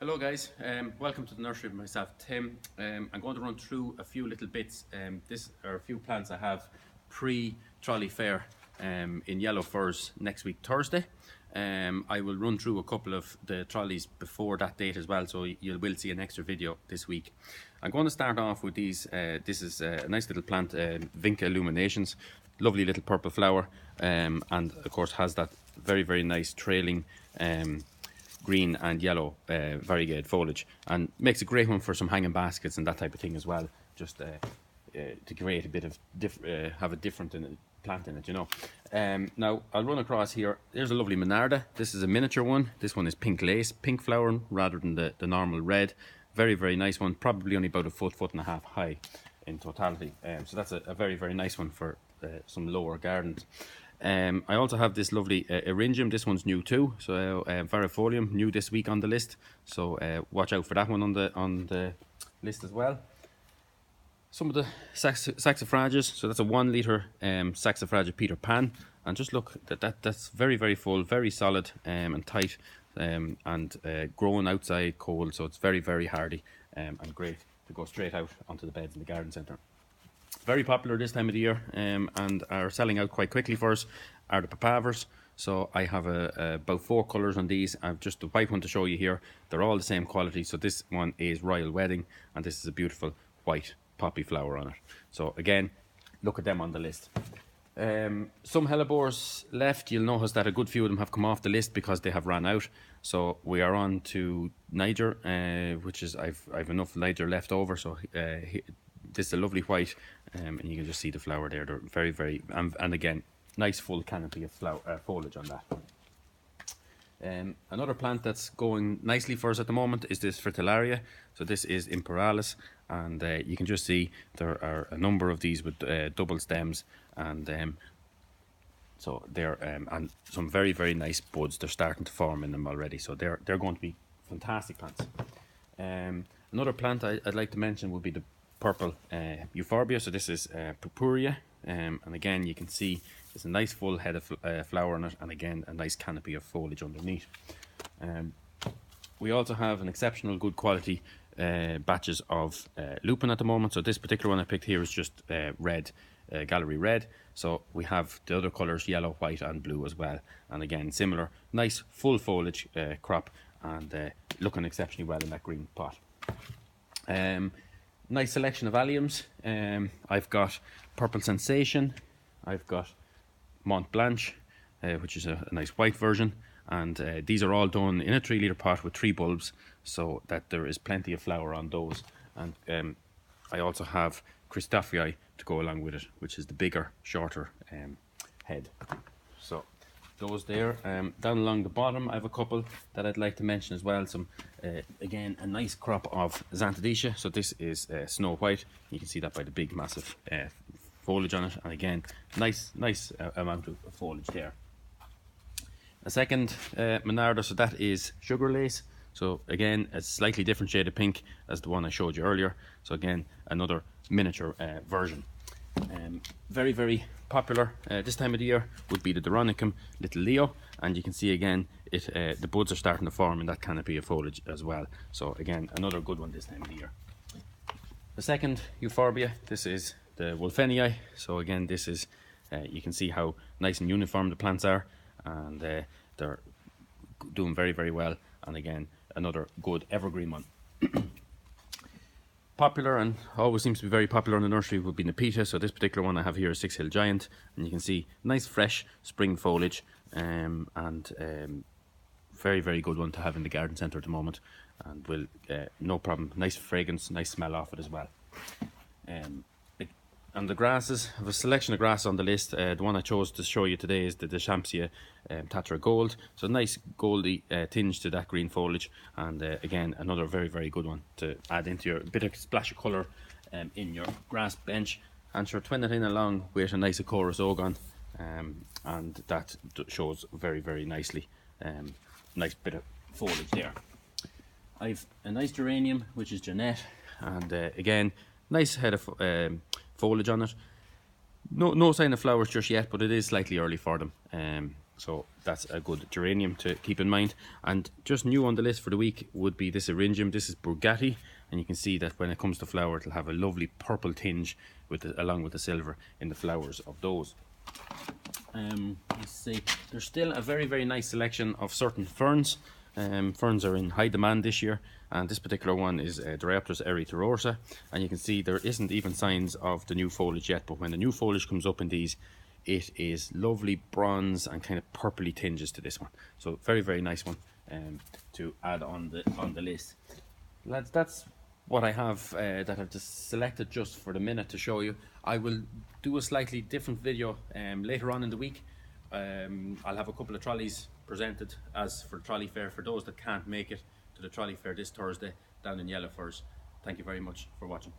Hello guys, welcome to the nursery with myself, Tim. I'm going to run through a few little bits. This are a few plants I have pre-trolley fair in yellow furs next week Thursday. I will run through a couple of the trolleys before that date as well, so you will see an extra video this week. I'm going to start off with these. This is a nice little plant, Vinca illuminations, lovely little purple flower, and of course has that very nice trailing green and yellow variegated foliage, and makes a great one for some hanging baskets and that type of thing as well, just to create a bit of have a different plant in it, you know. Now I'll run across here. There's a lovely Monarda. This is a miniature one. This one is pink lace, pink flowering rather than the normal red. Very nice one, probably only about a foot and a half high in totality. So that's a very nice one for some lower gardens. I also have this lovely Eryngium. This one's new too, so Varifolium, new this week on the list, so watch out for that one on the list as well. Some of the Saxifrages, so that's a 1 litre Saxifrage Peter pan, and just look, that's very full, very solid and tight, and growing outside cold, so it's very hardy and great to go straight out onto the beds in the garden centre. Very popular this time of the year, and are selling out quite quickly for us, are the papavers. So I have about 4 colours on these. I've just the white one to show you here. They're all the same quality. So this one is Royal Wedding, and this is a beautiful white poppy flower on it. So again, look at them on the list. Some hellebores left. You'll notice that a good few of them have come off the list because they have ran out. So we are on to Niger, which is I've enough Niger left over. So this is a lovely white, and you can just see the flower there. They're very and again, nice full canopy of foliage on that. Another plant that's going nicely for us at the moment is this Fritillaria. So this is Imperalis, and you can just see there are a number of these with double stems, and so they're and some very nice buds. They're starting to form in them already, so they're going to be fantastic plants. Another plant I'd like to mention would be the purple Euphorbia. So this is Purpurea, and again you can see there's a nice full head of flower on it, and again a nice canopy of foliage underneath. We also have an exceptional good quality batches of Lupine at the moment. So this particular one I picked here is just red, gallery red. So we have the other colours, yellow, white and blue as well, and again similar nice full foliage crop, and looking exceptionally well in that green pot. Nice selection of alliums. I've got Purple Sensation, I've got Mont Blanche, which is a nice white version, and these are all done in a 3 litre pot with 3 bulbs, so that there is plenty of flower on those. And I also have Christophii to go along with it, which is the bigger, shorter head. So those there. Down along the bottom I have a couple that I'd like to mention as well. Some again a nice crop of Xanthodecia. So this is Snow White. You can see that by the big massive foliage on it, and again nice amount of foliage there. A second Monarda, so that is Sugar Lace. So again a slightly different shade of pink as the one I showed you earlier. So again another miniature version. Very popular this time of the year would be the Dracaena Little Leo, and you can see again the buds are starting to form in that canopy of foliage as well. So again another good one this time of the year. The second Euphorbia, this is the Wolfnei. So again this is you can see how nice and uniform the plants are, and they're doing very well, and again another good evergreen one. Popular, and always seems to be very popular in the nursery, would be Nepeta. So this particular one I have here is 6 Hill Giant, and you can see nice fresh spring foliage, and very good one to have in the garden centre at the moment, and will no problem, nice fragrance, nice smell off it as well. And the grasses, I have a selection of grass on the list. The one I chose to show you today is the Deschamps Tatra Gold. So nice goldy tinge to that green foliage, and again another very good one to add into your bit of splash of colour in your grass bench, and sure twin it in along with a nice Acorus Ogon, and that shows very nicely. Nice bit of foliage there. I've a nice geranium which is Jeanette, and again nice head of foliage on it. No sign of flowers just yet, but it is slightly early for them. So that's a good geranium to keep in mind. And just new on the list for the week would be this Eryngium. This is Bugatti, and you can see that when it comes to flower, it'll have a lovely purple tinge with along with the silver in the flowers of those. Let's see, there's still a very nice selection of certain ferns. Ferns are in high demand this year, and this particular one is Dryopteris erythrosa, and you can see there isn't even signs of the new foliage yet, but when the new foliage comes up in these, it is lovely bronze and kind of purpley tinges to this one. So very nice one to add on the list. Lads, that's what I have that I've just selected just for the minute to show you. I will do a slightly different video later on in the week. I'll have a couple of trolleys presented as for the trolley fair for those that can't make it to the trolley fair this Thursday down in Yellow Firs. Thank you very much for watching.